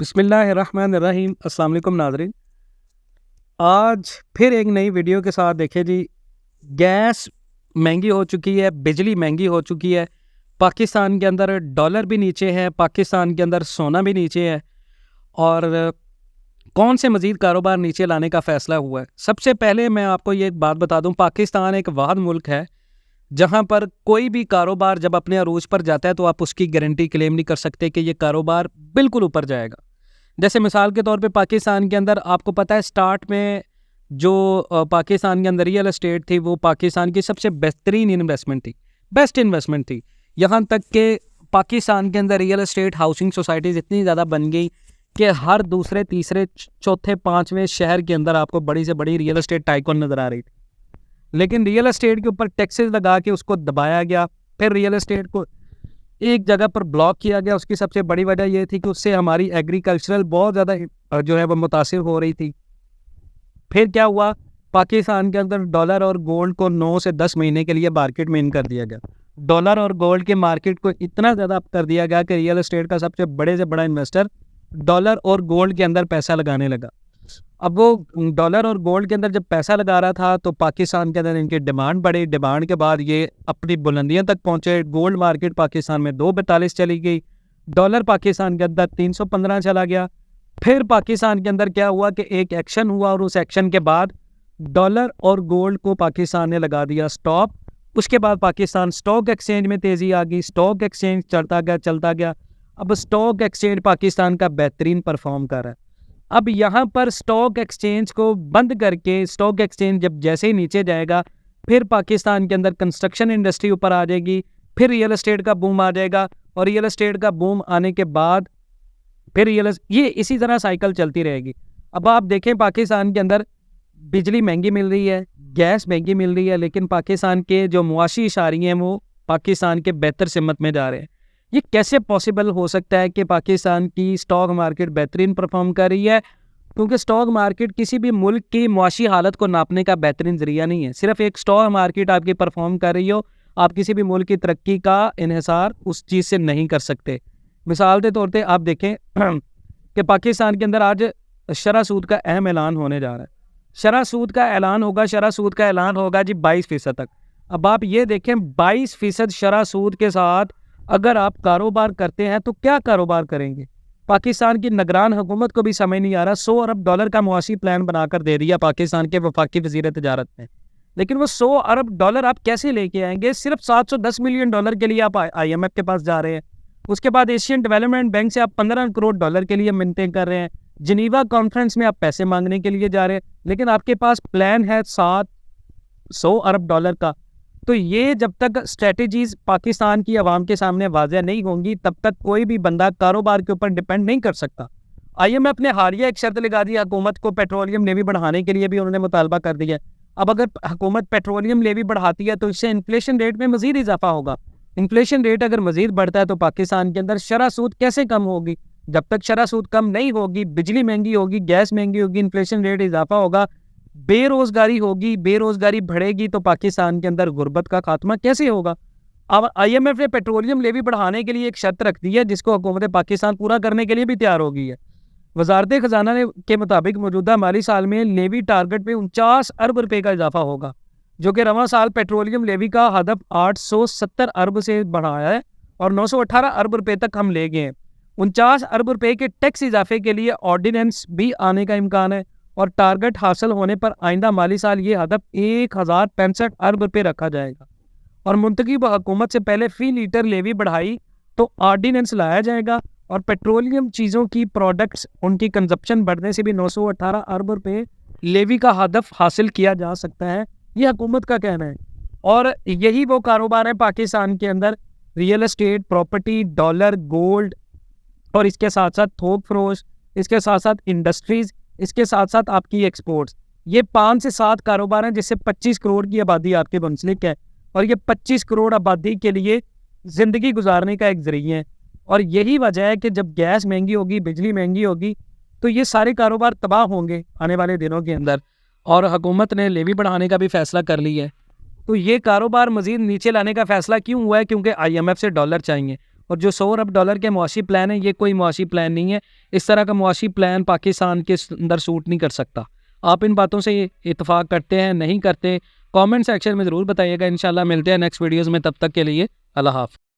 बिस्मिल्लाहिर्रहमानिर्रहीम। अस्सलाम वालेकुम नाज़रीन। आज फिर एक नई वीडियो के साथ देखिए जी, गैस महंगी हो चुकी है, बिजली महंगी हो चुकी है, पाकिस्तान के अंदर डॉलर भी नीचे है, पाकिस्तान के अंदर सोना भी नीचे है और कौन से मज़ीद कारोबार नीचे लाने का फ़ैसला हुआ है। सबसे पहले मैं आपको ये एक बात बता दूं, पाकिस्तान एक वाहिद मुल्क है जहां पर कोई भी कारोबार जब अपने अरूज पर जाता है तो आप उसकी गारंटी क्लेम नहीं कर सकते कि ये कारोबार बिल्कुल ऊपर जाएगा। जैसे मिसाल के तौर पे पाकिस्तान के अंदर आपको पता है स्टार्ट में जो पाकिस्तान के अंदर रियल एस्टेट थी वो पाकिस्तान की सबसे बेहतरीन इन्वेस्टमेंट थी, बेस्ट इन्वेस्टमेंट थी। यहाँ तक कि पाकिस्तान के अंदर रियल एस्टेट हाउसिंग सोसाइटीज़ इतनी ज़्यादा बन गई कि हर दूसरे तीसरे चौथे पाँचवें शहर के अंदर आपको बड़ी से बड़ी रियल एस्टेट टाइकून नज़र आ रही थी। लेकिन रियल एस्टेट के ऊपर टैक्सेस लगा के उसको दबाया गया, फिर रियल एस्टेट को एक जगह पर ब्लॉक किया गया। उसकी सबसे बड़ी वजह यह थी कि उससे हमारी एग्रीकल्चरल बहुत ज़्यादा जो है वो मुतासिर हो रही थी। फिर क्या हुआ, पाकिस्तान के अंदर डॉलर और गोल्ड को 9 से 10 महीने के लिए मार्केट में इन कर दिया गया। डॉलर और गोल्ड के मार्केट को इतना ज़्यादा अप कर दिया गया कि रियल एस्टेट का सबसे बड़े से बड़ा इन्वेस्टर डॉलर और गोल्ड के अंदर पैसा लगाने लगा। अब वो डॉलर और गोल्ड के अंदर जब पैसा लगा रहा था तो पाकिस्तान के अंदर इनकी डिमांड बढ़ी। डिमांड के बाद ये अपनी बुलंदियों तक पहुंचे। गोल्ड मार्केट पाकिस्तान में 242 चली गई, डॉलर पाकिस्तान के अंदर 315 चला गया। फिर पाकिस्तान के अंदर क्या हुआ कि एक एक्शन हुआ और उस एक्शन के बाद डॉलर और गोल्ड को पाकिस्तान ने लगा दिया स्टॉप। उसके बाद पाकिस्तान स्टॉक एक्सचेंज में तेज़ी आ गई, स्टॉक एक्सचेंज चलता गया। अब स्टॉक एक्सचेंज पाकिस्तान का बेहतरीन परफॉर्म कर रहा है। अब यहाँ पर स्टॉक एक्सचेंज को बंद करके, स्टॉक एक्सचेंज जब जैसे ही नीचे जाएगा फिर पाकिस्तान के अंदर कंस्ट्रक्शन इंडस्ट्री ऊपर आ जाएगी, फिर रियल एस्टेट का बूम आ जाएगा और रियल एस्टेट का बूम आने के बाद फिर ये इसी तरह साइकिल चलती रहेगी। अब आप देखें पाकिस्तान के अंदर बिजली महंगी मिल रही है, गैस महंगी मिल रही है, लेकिन पाकिस्तान के जो मुआशी इशारे हैं वो पाकिस्तान के बेहतर सिमत में जा रहे हैं। ये कैसे पॉसिबल हो सकता है कि पाकिस्तान की स्टॉक मार्केट बेहतरीन परफॉर्म कर रही है? क्योंकि स्टॉक मार्केट किसी भी मुल्क की मुआशी हालत को नापने का बेहतरीन जरिया नहीं है। सिर्फ एक स्टॉक मार्केट आपकी परफॉर्म कर रही हो, आप किसी भी मुल्क की तरक्की का इन्हिसार उस चीज़ से नहीं कर सकते। मिसाल के तौर पर आप देखें कि पाकिस्तान के अंदर आज शरह सूद का अहम ऐलान होने जा रहा है। शरह सूद का ऐलान होगा जी 22% तक। अब आप ये देखें 22% शरह सूद के साथ अगर आप कारोबार करते हैं तो क्या कारोबार करेंगे? पाकिस्तान की निगरान हुकूमत को भी समझ नहीं आ रहा। 100 अरब डॉलर का मुआशी प्लान बनाकर दे दिया पाकिस्तान के वफाकी वज़ीर तिजारत ने, लेकिन वो 100 अरब डॉलर आप कैसे लेके आएंगे? सिर्फ 710 मिलियन डॉलर के लिए आप IMF के पास जा रहे हैं। उसके बाद एशियन डेवलपमेंट बैंक से आप 15 करोड़ डॉलर के लिए मिन्नतें कर रहे हैं। जिनीवा कॉन्फ्रेंस में आप पैसे मांगने के लिए जा रहे हैं, लेकिन आपके पास प्लान है 700 अरब डॉलर का। तो ये जब तक स्ट्रेटजीज पाकिस्तान की आवाम के सामने वाज़ेह नहीं होंगी तब तक कोई भी बंदा कारोबार के ऊपर डिपेंड नहीं कर सकता। IMF ने हालिया एक शर्त लगा दी हुकूमत को, पेट्रोलियम लेवी बढ़ाने के लिए भी उन्होंने मुतालबा कर दिया। अब अगर हुकूमत पेट्रोलियम लेवी बढ़ाती है तो इससे इन्फ्लेशन रेट में मज़ीद इजाफा होगा। इन्फ्लेशन रेट अगर मज़ीद बढ़ता है तो पाकिस्तान के अंदर शरह सूद कैसे कम होगी? जब तक शरह सूद कम नहीं होगी, बिजली महंगी होगी, गैस महंगी होगी, इन्फ्लेशन रेट इजाफा होगा, बेरोजगारी होगी, बेरोजगारी बढ़ेगी तो पाकिस्तान के अंदर गुर्बत का खात्मा कैसे होगा? अब IMF ने पेट्रोलियम लेवी बढ़ाने के लिए एक शर्त रख दी है जिसको हुकूमत पाकिस्तान पूरा करने के लिए भी तैयार हो गई है। वजारत खजाना के मुताबिक मौजूदा माली साल में लेवी टारगेट में 49 अरब रुपए का इजाफा होगा, जो कि रवां साल पेट्रोलियम लेवी का हदफ 870 अरब से बढ़ाया है और 918 अरब रुपए तक हम ले गए हैं। 49 अरब रुपए के टैक्स इजाफे के लिए ऑर्डिनेंस भी आने का इम्कान है और टारगेट हासिल होने पर आइंदा माली साल ये हदफ 1065 अरब रुपए रखा जाएगा और मुंतखब हुकूमत से पहले फी लीटर लेवी बढ़ाई तो ऑर्डिनेंस लाया जाएगा और पेट्रोलियम चीज़ों की प्रोडक्ट्स उनकी कंजप्शन बढ़ने से भी 918 अरब रुपए लेवी का हदफ हासिल किया जा सकता है, ये हुकूमत का कहना है। और यही वो कारोबार है पाकिस्तान के अंदर, real estate, property, dollar, gold और इसके साथ साथ थोक फरोश, इसके साथ साथ इंडस्ट्रीज़, इसके साथ साथ आपकी एक्सपोर्ट्स। ये 5 से 7 कारोबार हैं जिससे 25 करोड़ की आबादी आपके मुंसलिक है और ये 25 करोड़ आबादी के लिए ज़िंदगी गुजारने का एक ज़रिया है। और यही वजह है कि जब गैस महंगी होगी, बिजली महंगी होगी तो ये सारे कारोबार तबाह होंगे आने वाले दिनों के अंदर। और हुकूमत ने लेवी बढ़ाने का भी फ़ैसला कर लिया है। तो ये कारोबार मज़ीद नीचे लाने का फ़ैसला क्यों हुआ है? क्योंकि IMF से डॉलर चाहिए और जो 100 अरब डॉलर के मुआशी प्लान है ये कोई मुआशी प्लान नहीं है। इस तरह का मुआशी प्लान पाकिस्तान के अंदर सूट नहीं कर सकता। आप इन बातों से इत्तेफाक करते हैं नहीं करते, कमेंट सेक्शन में ज़रूर बताइएगा। इंशाल्लाह मिलते हैं नेक्स्ट वीडियोज़ में, तब तक के लिए अल्लाह हाफ़िज़।